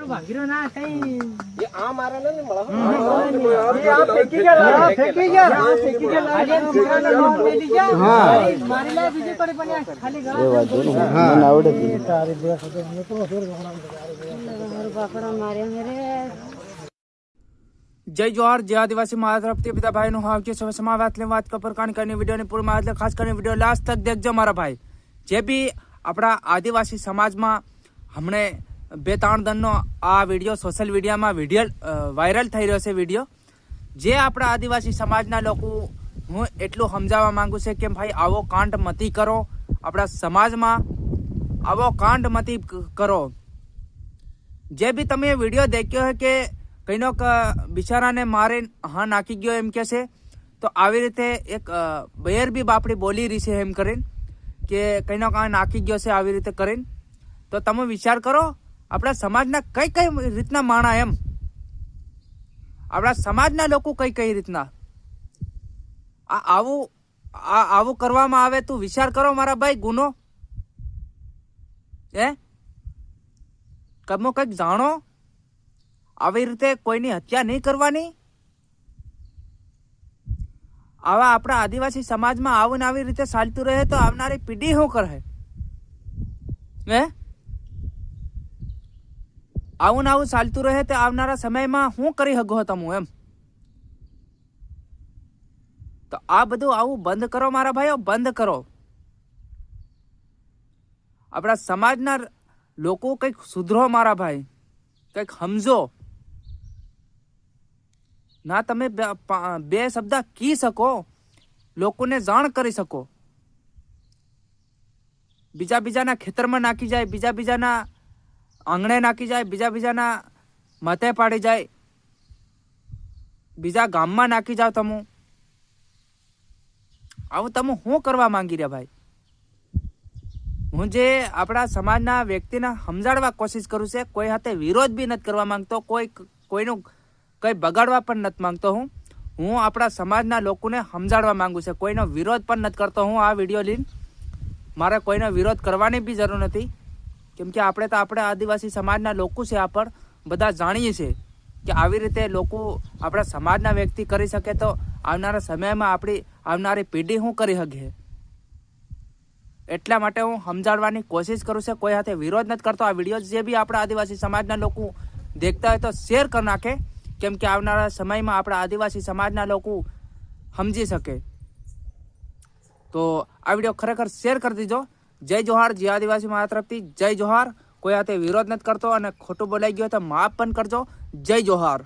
ભાગીરો ના કઈ ये आम आ रहा ना मला ये आप फेंकी ગયા આજે મારા નોટ લઈ લીધા મારી લે બીજે કોડે પણ ખાલી ગળા એ વાત જો હા મને આવડે તારી બે સાથે મને તો ફેર મારો બાપરા મારે મેરે જય જોહાર જય આદિવાસી મારા તરફથી બધા ભાઈનો હાવ છે સવે સમા વાત કપર કાની વિડીયોની પૂરી એટલે ખાસ કરીને વિડીયો લાસ્ટ તક દેખજો મારા ભાઈ જે બી આપણા આદિવાસી સમાજમાં હમણે 2-3 દિનનો આ વિડીયો સોશિયલ મીડિયામાં વાયરલ થઈ રહ્યો છે વિડીયો જે આપણા આદિવાસી સમાજના લોકો હું એટલું સમજાવવા માંગુ છે કે ભાઈ આવો કાંડ મતી કરો આપણા સમાજમાં આવો કાંડ મતી કરો જે બી તમે વિડીયો દેખ્યો હે કે કઈનો બિચારાને મારે હા નાખી ગયો એમ કે છે તો આવી રીતે એક બેર બી બાપડી બોલી રહી છે એમ કરીને કે કઈનો કાંઈ નાખી ગયો છે આવી રીતે કરીને તો તમે વિચાર કરો આપણા સમાજના કઈ રીતના માણા એમ આપણા સમાજના લોકો કઈ રીતના આવું કરવામાં આવે તું વિચાર કરો મારા ભાઈ ગુનો કમો કંઈક જાણો આવી રીતે કોઈની હત્યા નહીં કરવાની આવા આપણા આદિવાસી સમાજમાં આવું ને આવી રીતે ચાલતું રહે તો આવનારી પેઢી શું કરે આવું ને આવું ચાલતું રહે તો આવનારા સમયમાં શું કરી શકો તમે એમ તો આ બધું આવું બંધ કરો મારા ભાઈઓ બંધ કરો આપણા સમાજના લોકો કંઈક સુધરો મારા ભાઈ કંઈક સમજો ના તમે બે શબ્દ કી શકો લોકોને જાણ કરી શકો બીજાના ખેતરમાં નાખી જાય બીજાના આંગણે નાખી જાય બીજાના મતે પાડી જાય બીજા ગામમાં નાખી જાવ તમે આવું તમે શું કરવા માંગી રહ્યા ભાઈ હું જે આપણા સમાજના વ્યક્તિને સમજાડવા કોશિશ કરું છે કોઈ હાથે વિરોધ બી નથી કરવા માંગતો કોઈનું કંઈ બગાડવા પણ નથી માંગતો હું આપણા સમાજના લોકોને સમજાડવા માંગુ છું કોઈનો વિરોધ પણ નથી કરતો હું આ વિડીયો લઈને મારે કોઈનો વિરોધ કરવાની બી જરૂર નથી કેમ કે આપણે તો આપણા આદિવાસી સમાજના લોકો છે આપણ બધા જાણીએ છીએ કે આવી રીતે લોકો આપણા સમાજના વ્યક્તિ કરી શકે તો આવનારા સમયમાં આપણી આવનારી પેઢી શું કરી શકે એટલા માટે હું સમજાડવાની કોશિશ કરું છું કોઈ હાથે વિરોધ નથી કરતો આ વિડીયો જે બી આપણા આદિવાસી સમાજના લોકો દેખતા હોય તો શેર કરી નાખે કેમ કે આવનારા સમયમાં આપણા આદિવાસી સમાજના લોકો સમજી શકે તો આ વિડીયો ખરેખર શેર કરી દીજો જય જોહાર જય આદિવાસી મારા તરફથી જય જોહાર કોઈ હાથે વિરોધ નથી કરતો અને ખોટું બોલાઈ ગયો તો માફ પણ કરજો જય જોહાર